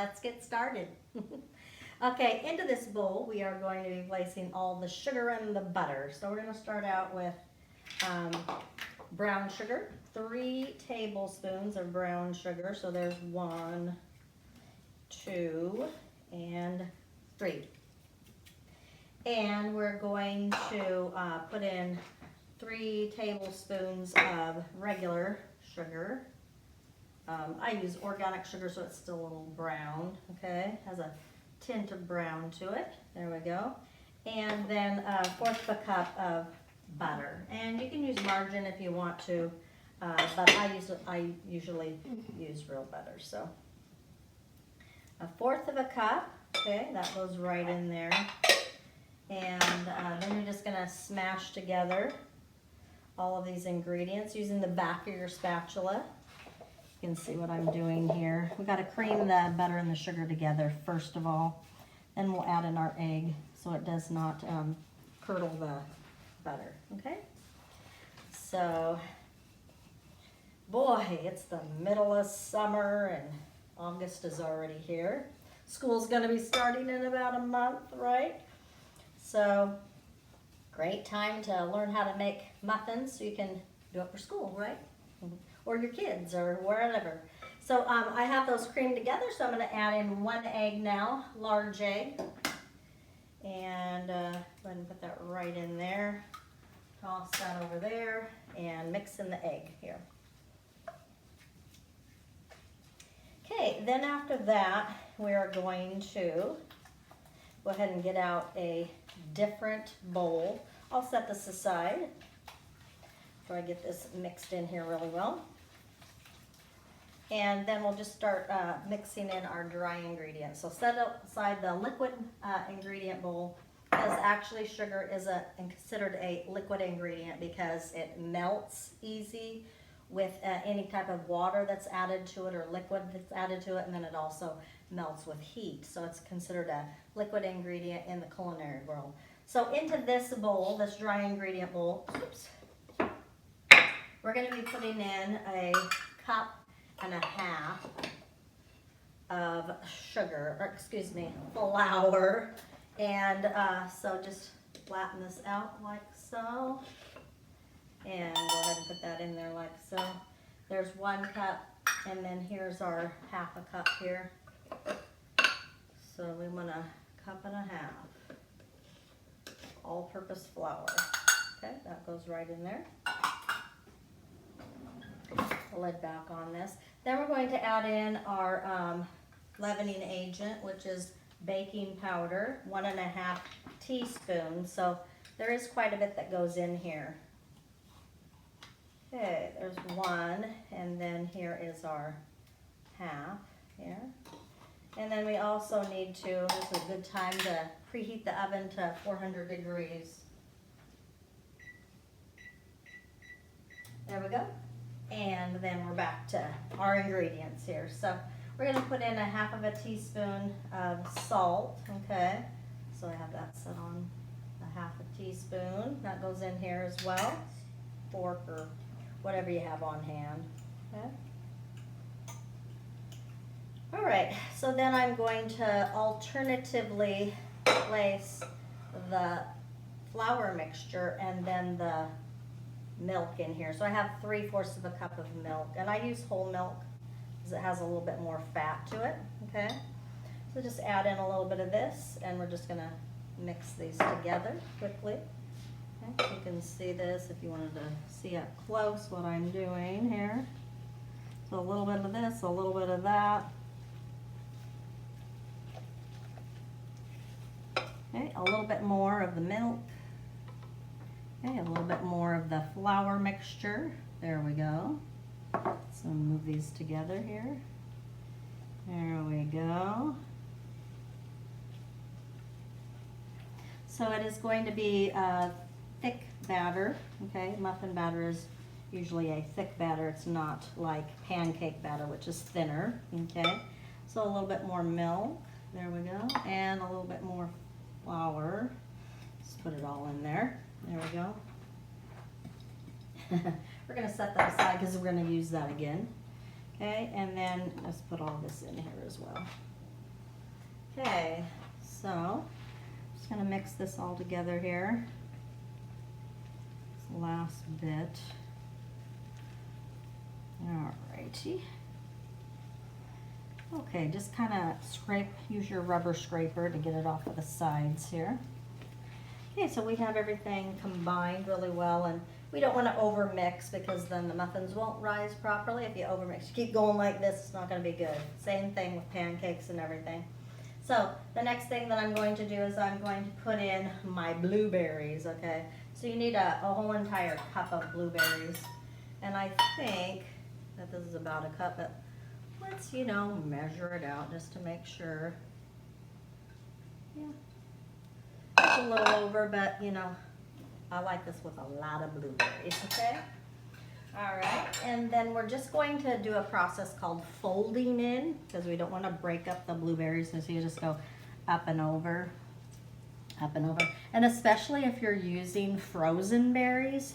let's get started. Okay, into this bowl we are going to be placing all the sugar and the butter. So we're going to start out with brown sugar, 3 tablespoons of brown sugar. So there's 1, 2, and 3. And we're going to put in 3 tablespoons of regular sugar. I use organic sugar, so it's still a little brown, okay? Has a tint of brown to it. There we go. And then 1/4 of a cup of butter. And you can use margarine if you want to, but I usually use real butter. So 1/4 of a cup, okay, that goes right in there. And then you're just gonna smash together all of these ingredients using the back of your spatula. You can see what I'm doing here. We gotta cream the butter and the sugar together first of all. Then we'll add in our egg so it does not curdle the butter, okay? So, boy, it's the middle of summer and August is already here. School's gonna be starting in about a month, right? So, great time to learn how to make muffins so you can do it for school, right? Or your kids or wherever. So I have those creamed together, so I'm going to add in 1 egg now, large egg. And go ahead and put that right in there. Toss that over there and mix in the egg here. Okay, then after that, we are going to go ahead and get out a different bowl. I'll set this aside after I get this mixed in here really well. And then we'll just start mixing in our dry ingredients. So set aside the liquid ingredient bowl, because actually sugar is considered a liquid ingredient because it melts easy with any type of water that's added to it or liquid that's added to it, and then it also melts with heat. So it's considered a liquid ingredient in the culinary world. So into this bowl, this dry ingredient bowl, we're going to be putting in a 1.5 cups of sugar, or excuse me, flour. And so just flatten this out like so. And go ahead and put that in there like so. There's 1 cup, and then here's our 1/2 cup here. So we want 1.5 cups. All-purpose flour. Okay, that goes right in there. The lid back on this. Then we're going to add in our leavening agent, which is baking powder, 1.5 teaspoons. So there is quite a bit that goes in here. Okay, there's 1, and then here is our 1/2 here. And then we also need to, this is a good time to preheat the oven to 400 degrees. There we go. And then we're back to our ingredients here. So we're going to put in 1/2 teaspoon of salt, okay? So I have that set on 1/2 teaspoon. That goes in here as well. Fork or whatever you have on hand, okay? All right, so then I'm going to alternatively place the flour mixture and then the milk in here. So I have 3/4 of a cup of milk, and I use whole milk because it has a little bit more fat to it, okay? So just add in a little bit of this, and we're just gonna mix these together quickly. Okay, you can see this if you wanted to see up close what I'm doing here. So a little bit of this, a little bit of that. Okay, a little bit more of the milk. Okay, a little bit more of the flour mixture. There we go. So move these together here. There we go. So it is going to be a thick batter, okay? Muffin batter is usually a thick batter. It's not like pancake batter, which is thinner, okay? So a little bit more milk. There we go. And a little bit more flour. Just put it all in there. There we go. We're going to set that aside because we're going to use that again. Okay, and then let's put all this in here as well. Okay, so I'm just gonna mix this all together here. This last bit. Alrighty. Okay, just kind of scrape, use your rubber scraper to get it off of the sides here. Okay, so we have everything combined really well, and we don't want to over mix because then the muffins won't rise properly. If you over mix, you keep going like this, it's not going to be good. Same thing with pancakes and everything. So the next thing that I'm going to do is I'm going to put in my blueberries, okay? So you need a whole entire cup of blueberries. And I think that this is about a cup, but let's, you know, measure it out just to make sure. Yeah, it's a little over, but you know, I like this with a lot of blueberries, okay? All right, and then we're just going to do a process called folding in because we don't want to break up the blueberries, so you just go up and over, up and over. And especially if you're using frozen berries,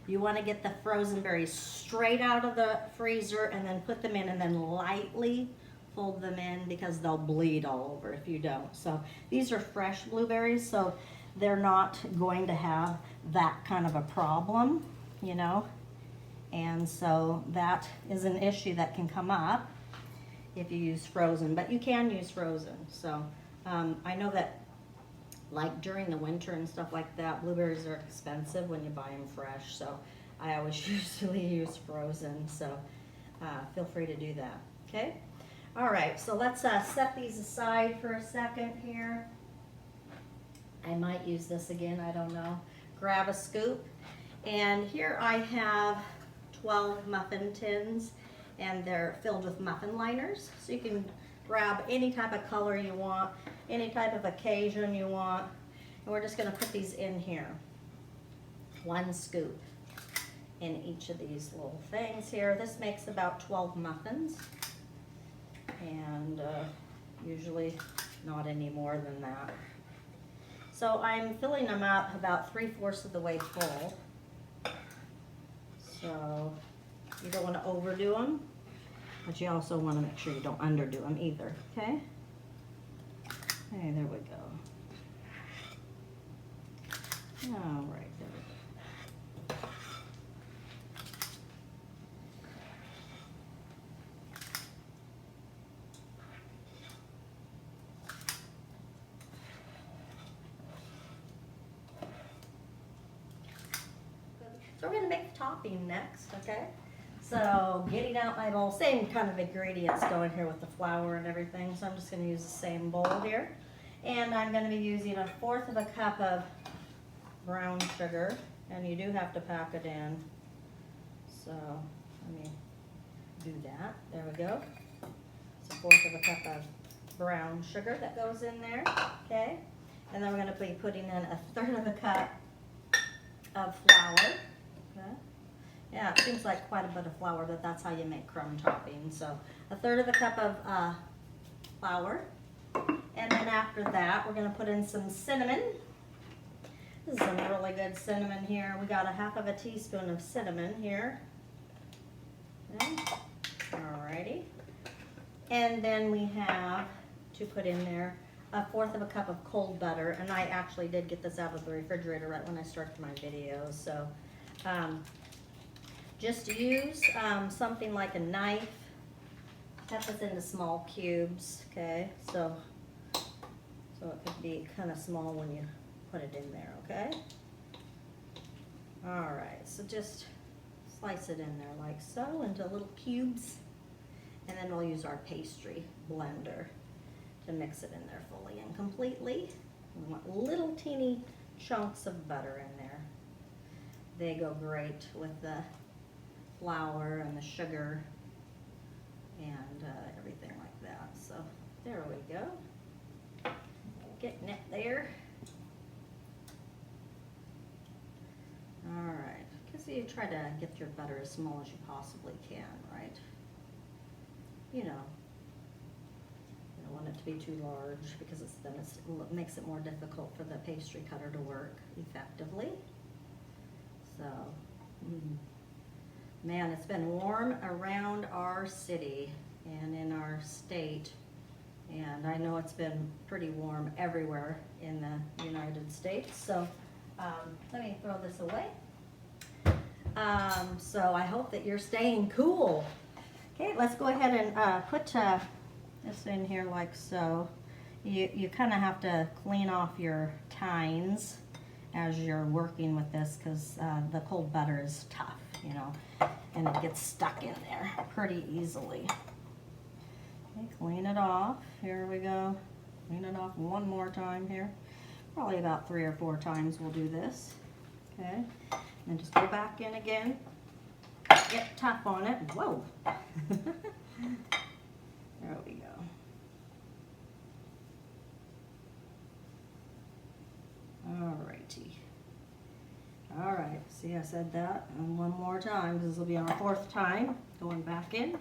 you want to get the frozen berries straight out of the freezer and then put them in and then lightly fold them in because they'll bleed all over if you don't. So these are fresh blueberries, so they're not going to have that kind of a problem, you know. And so that is an issue that can come up if you use frozen, but you can use frozen. So I know that like during the winter and stuff like that, blueberries are expensive when you buy them fresh. So I always usually use frozen. So feel free to do that, okay? All right, so let's set these aside for a second here. I might use this again, I don't know. Grab a scoop. And here I have 12 muffin tins, and they're filled with muffin liners. So you can grab any type of color you want, any type of occasion you want. And we're just gonna put these in here. 1 scoop in each of these little things here. This makes about 12 muffins. And usually not any more than that. So I'm filling them up about 3/4 of the way full. So you don't want to overdo them, but you also want to make sure you don't underdo them either, okay? Okay, there we go. All right, there we go. So we're going to make the topping next, okay? So getting out my bowl, same kind of ingredients going here with the flour and everything. So I'm just going to use the same bowl here. And I'm going to be using 1/4 of a cup of brown sugar. And you do have to pack it in. So let me do that. There we go. It's 1/4 of a cup of brown sugar that goes in there, okay? And then we're going to be putting in 1/3 of a cup of flour. Okay. Yeah, it seems like quite a bit of flour, but that's how you make crumb topping. So 1/3 of a cup of flour. And then after that, we're going to put in some cinnamon. This is some really good cinnamon here. We got 1/2 teaspoon of cinnamon here. Okay. Alrighty. And then we have to put in there 1/4 of a cup of cold butter. And I actually did get this out of the refrigerator right when I started my video. So just use something like a knife. Cut this into small cubes, okay? So it could be kind of small when you put it in there, okay? All right, so just slice it in there like so into little cubes. And then we'll use our pastry blender to mix it in there fully and completely. We want little teeny chunks of butter in there. They go great with the flour and the sugar and everything like that. So there we go. Getting it there. All right, because you try to get your butter as small as you possibly can, right? You know, you don't want it to be too large because it makes it more difficult for the pastry cutter to work effectively. So, man, it's been warm around our city and in our state, And I know it's been pretty warm everywhere in the United States. So let me throw this away. So I hope that you're staying cool. Okay, let's go ahead and put this in here like so. You kind of have to clean off your tines as you're working with this because the cold butter is tough, you know, and it gets stuck in there pretty easily. Okay, clean it off. Here we go. Clean it off one more time here. Probably about 3 or 4 times we'll do this. Okay, and just go back in again. Get tough on it. Whoa. There we go. Alrighty. Alright, see I said that, and one more time, because this will be our 4th time, going back in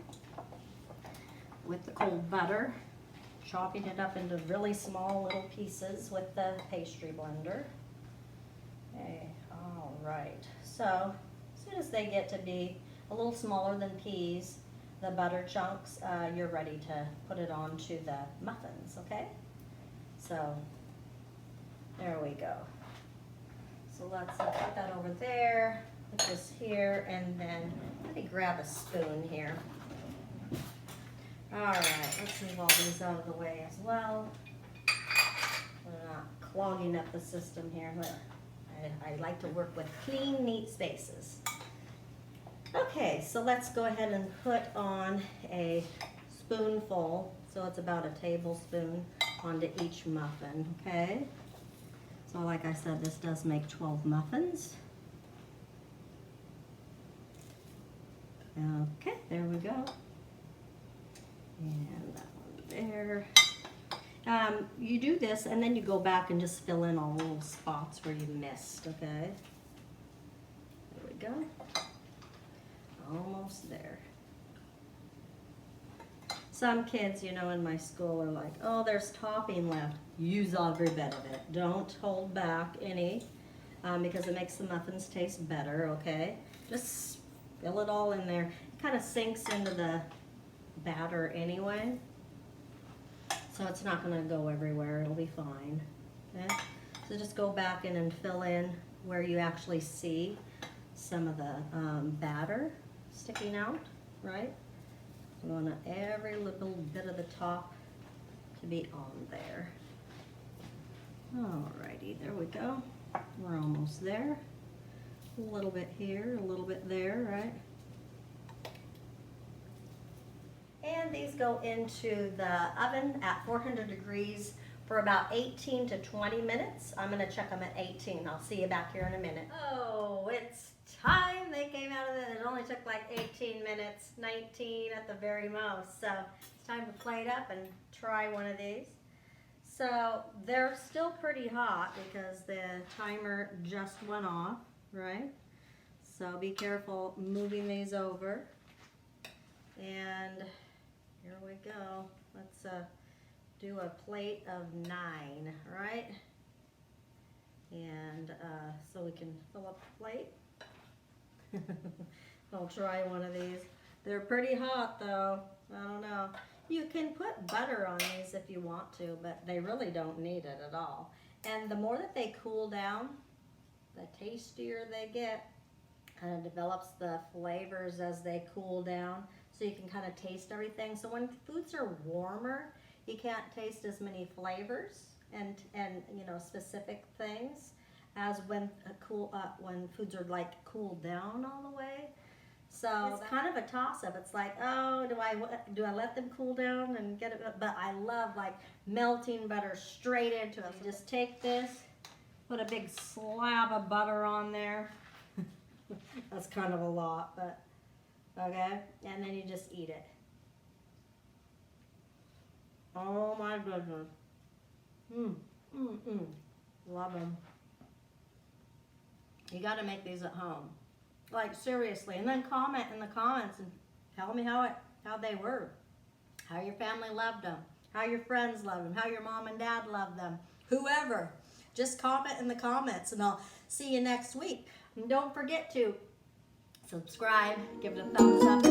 with the cold butter, chopping it up into really small little pieces with the pastry blender. Okay, alright, so as soon as they get to be a little smaller than peas, the butter chunks, you're ready to put it onto the muffins, okay? So, there we go. So let's put that over there, put this here, and then let me grab a spoon here. Alright, let's move all these out of the way as well. We're not clogging up the system here. I like to work with clean, neat spaces. Okay, so let's go ahead and put on a spoonful, so it's about a tablespoon onto each muffin, okay? So like I said, this does make 12 muffins. Okay, there we go. And that one there. You do this and then you go back and just fill in all the little spots where you missed, okay? There we go. Almost there. Some kids, you know, in my school are like, oh, there's topping left. Use every bit of it. Don't hold back any because it makes the muffins taste better, okay? Just fill it all in there. It kind of sinks into the batter anyway, so it's not going to go everywhere. It'll be fine, okay? So just go back in and fill in where you actually see some of the batter sticking out, right? We want every little bit of the top to be on there. Alrighty, there we go. We're almost there. A little bit here, a little bit there, right? And these go into the oven at 400 degrees for about 18 to 20 minutes. I'm gonna check them at 18. I'll see you back here in a minute. Oh, it's time. They came out of it. It only took like 18 minutes, 19 at the very most. So it's time to plate up and try one of these. So they're still pretty hot because the timer just went off, right? So be careful moving these over. And here we go. Let's do a plate of 9, right? And so we can fill up the plate. I'll try one of these. They're pretty hot though. I don't know. You can put butter on these if you want to, but they really don't need it at all. And the more that they cool down, the tastier they get. Kind of develops the flavors as they cool down, so you can kind of taste everything. So when foods are warmer, you can't taste as many flavors and you know, specific things as when when foods are like cooled down all the way. So it's kind of a toss-up. It's like, oh, do I let them cool down and get it? But I love like melting butter straight into it. Just take this, put a big slab of butter on there. That's kind of a lot, but okay. And then you just eat it. Oh my goodness. Love them. You got to make these at home. Like seriously, and then comment in the comments and tell me how they were, how your family loved them, how your friends loved them, how your mom and dad loved them, whoever. Just comment in the comments, and I'll see you next week. And don't forget to subscribe, give it a thumbs up.